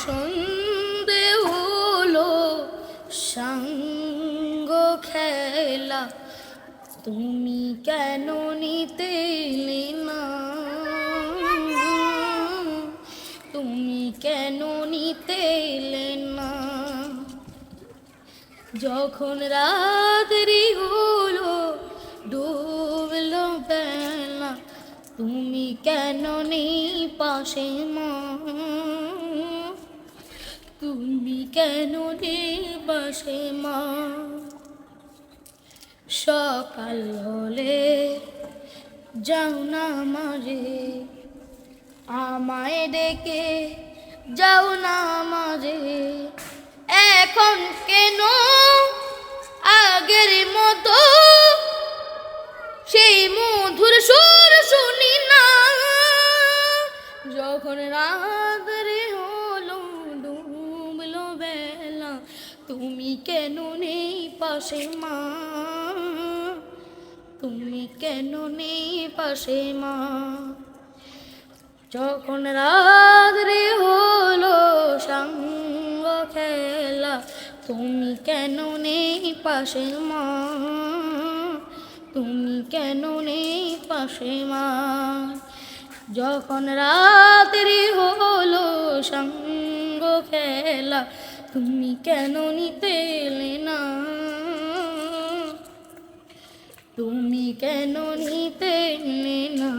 সন্ধে হলো সাঙ্গ খেলা, তুমি কেন নিতে এলে না? তুমি কেন নিতে এলে না? যখন রাত্রি হলো ডুবলো বেলা, তুমি কেন নেই পাশে মা? তুমি কেন নেই পাশে মা? সকাল হলে যাও না মারে, আমায় ডেকে যাও না মারে। এখন কেন আগের মতো সেই মধুর সুর শুনি না? যখন রাত্রি হলো ডুবলো বেলা, তুমি কেন নেই পাশে মা? তুমি কেন নেই পাশে মা? যখন রাত্রি হলো সাঙ্গ খেলা, তুমি কেন নেই পাশে মা? তুমি কেন নেই পাশে মা? যখন রাত্রি হলো সাঙ্গ খেলা, তুমি কেন নিতে এলে না? তুমি কেন নিতে এলে না?